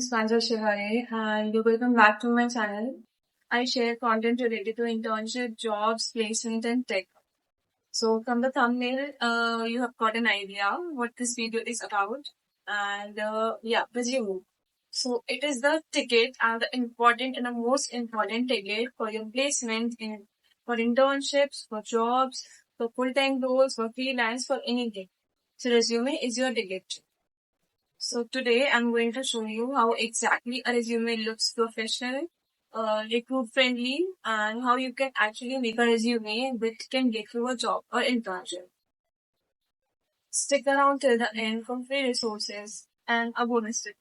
is Pranjal Shivare and welcome back to my channel. I share content related to internship, jobs, placement and tech. So from the thumbnail, you have got an idea what this video is about and resume. So it is the ticket and the important and the most important ticket for your placement for internships, for jobs, for full-time roles, for freelance, for anything. So resume is your ticket. So today I'm going to show you how exactly a resume looks professional, recruit friendly, and how you can actually make a resume which can get you a job or internship. Stick around till the end for free resources and a bonus tip.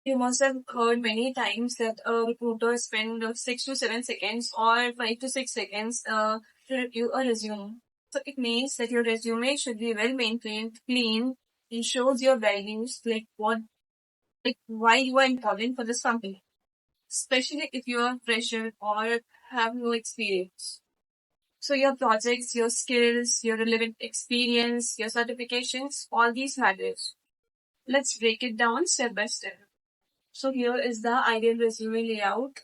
You must have heard many times that a recruiter spend 6 to 7 seconds or 5 to 6 seconds to review a resume. So it means that your resume should be well maintained, clean, it shows your values, like why you are important for this company, especially if you are a fresher or have no experience. So your projects, your skills, your relevant experience, your certifications, all these matters. Let's break it down step by step. So here is the ideal resume layout,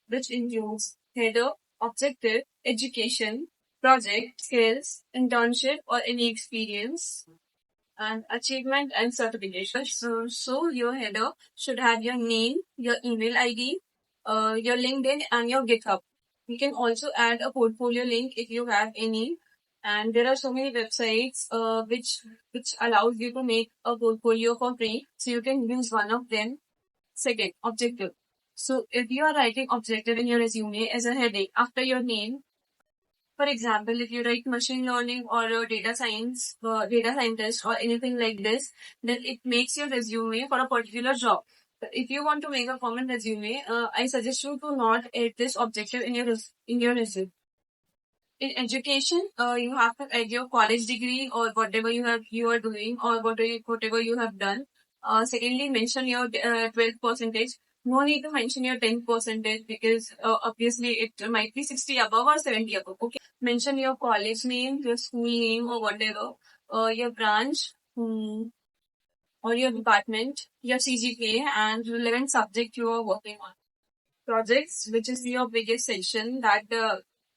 which includes header, objective, education, project, skills, internship or any experience, and achievement and certification. So your header should have your name, your email ID, your LinkedIn and your GitHub. You can also add a portfolio link if you have any. And there are so many websites which allows you to make a portfolio for free. So you can use one of them. Second, objective. So if you are writing objective in your resume as a heading after your name, for example, if you write machine learning or data science, data scientist or anything like this, then it makes your resume for a particular job. But if you want to make a common resume, I suggest you to not add this objective in your resume. In education, you have to add your college degree or whatever you are doing or whatever you have done. Secondly, mention your 12 percentage. No need to mention your 10 percentage because obviously it might be 60 above or 70 above. Okay. Mention your college name, your school name or whatever, your branch, or your department, your CGPA and relevant subject you are working on. Projects, which is your biggest section that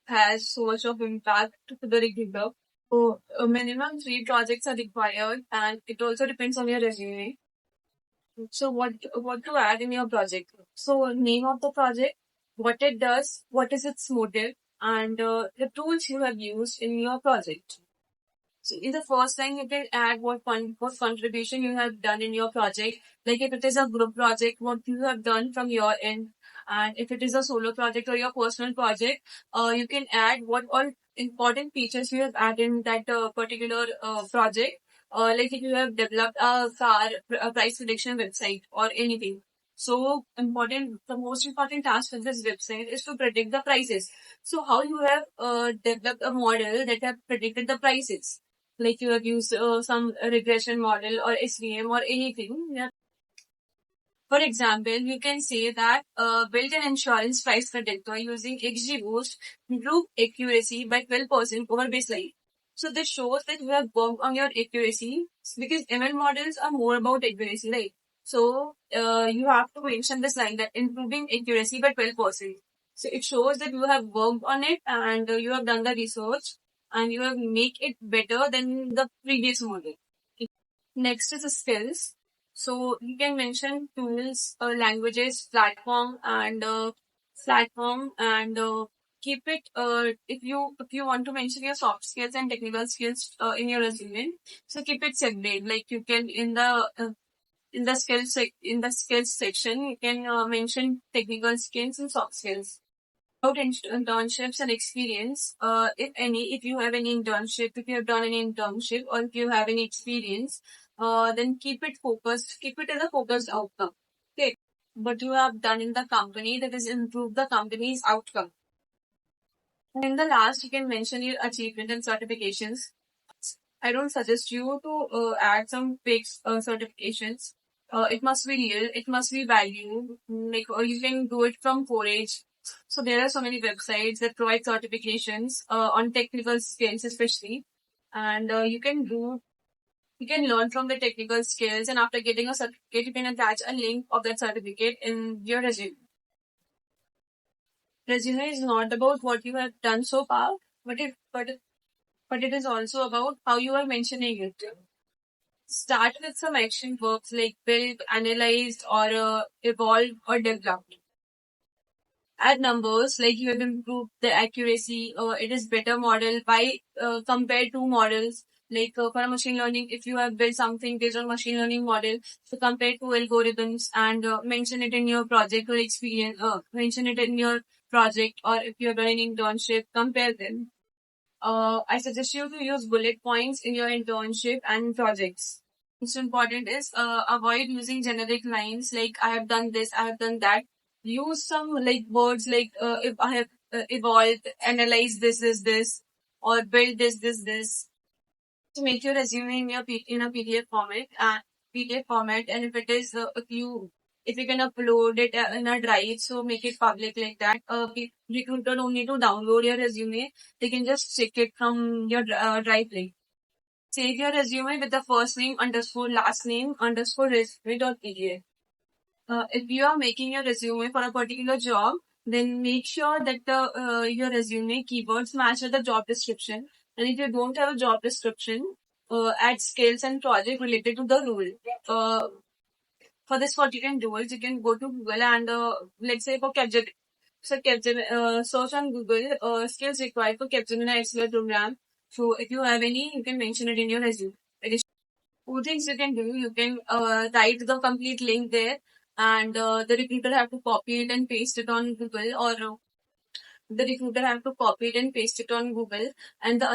has so much of impact to the recruiter. So a minimum 3 projects are required and it also depends on your resume. So what to add in your project? So name of the project, what it does, what is its motive, and the tools you have used in your project. So in the first line, you can add what contribution you have done in your project. Like if it is a group project, what you have done from your end. And if it is a solo project or your personal project, you can add what all important features you have added in that particular project. Like if you have developed a price prediction website or anything. So the most important task of this website is to predict the prices. So how you have developed a model that have predicted the prices? Like you have used some regression model or SVM or anything. Yeah. For example, you can say that build an insurance price predictor using XGBoost, improve accuracy by 12% over baseline. So this shows that you have worked on your accuracy because ML models are more about accuracy, right? So you have to mention this line that improving accuracy by 12%. So it shows that you have worked on it and you have done the research and you have make it better than the previous model. Next is the skills. So you can mention tools, languages, platform and keep it. If you want to mention your soft skills and technical skills in your resume, so keep it separate. Like you can in the skills section, you can mention technical skills and soft skills. About internships and experience, if you have any internship, if you have done any internship or if you have any experience, then keep it focused, keep it as a focused outcome. Okay. What you have done in the company that is improve the company's outcome. And in the last, you can mention your achievement and certifications. I don't suggest you to add some fake certifications. It must be real. It must be value. Like, or you can do it from 4H. So there are so many websites that provide certifications on technical skills, especially, and you can do You can learn from the technical skills, and after getting a certificate, you can attach a link of that certificate in your resume. Resume is not about what you have done so far, but it is also about how you are mentioning it. Start with some action verbs like build, analyzed, or evolved or developed. Add numbers like you have improved the accuracy, it is better model by compared to models. Like for a machine learning, if you have built something based on machine learning model, so compared to algorithms and mention it in your project or experience, mention it in your project, or if you're doing internship, compare them. I suggest you to use bullet points in your internship and projects. Most important is avoid using generic lines like I have done this, I have done that. Use some like words like if I have evolved, analyzed this, or build this. To make your resume in your in a PDF format, and if it is if you can upload it in a drive, so make it public like that. Recruiter don't need to download your resume; they can just check it from your drive link. Save your resume with the first name underscore last name underscore resume.pdf. If you are making your resume for a particular job, then make sure that the your resume keywords match with the job description. And if you don't have a job description, add skills and project related to the role. For this, what you can do is you can go to Google and let's say for Capgemini, so Capgemini, search on Google skills required for Capgemini Excel program. So if you have any, you can mention it in your resume. Two things you can do. You can write the complete link there, and the recruiter have to copy it and paste it on Google, or the recruiter have to copy it and paste it on Google. And the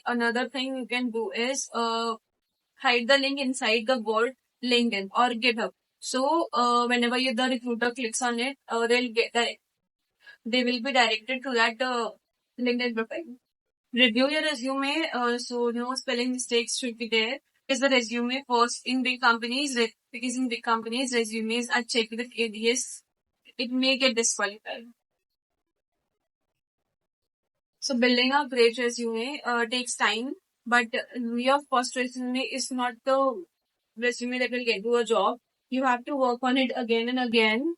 another thing you can do is hide the link inside the word LinkedIn or GitHub. So whenever the recruiter clicks on it, they will be directed to that LinkedIn profile. Review your resume, so no spelling mistakes should be there. Is the resume first in big companies? Because in big companies, resumes are checked with ADS. It may get disqualified. So building a great resume takes time, but your first resume is not the resume that will get you a job. You have to work on it again and again.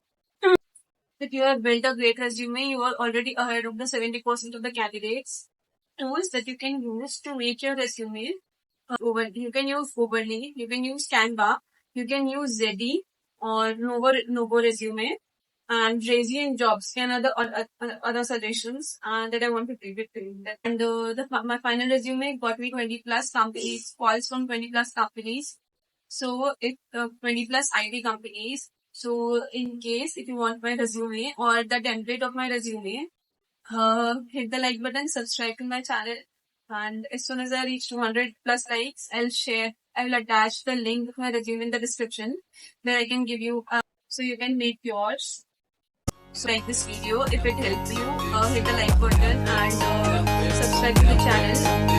If you have built a great resume, you are already ahead of the 70% of the candidates. Tools that you can use to make your resume. You can use Overly, you can use Canva, you can use Zeddy or Novo Resume, and Razy and Jobs and other suggestions that I want to give it to you. And my final resume got me 20 plus companies, calls from 20 plus companies. So it 20 plus IT companies. So in case if you want my resume or the template of my resume, hit the like button, subscribe to my channel, and as soon as I reach 200 plus likes, I will attach the link of my resume in the description where I can give you, so you can make yours. So like this video, if it helps you, hit the like button and subscribe to the channel.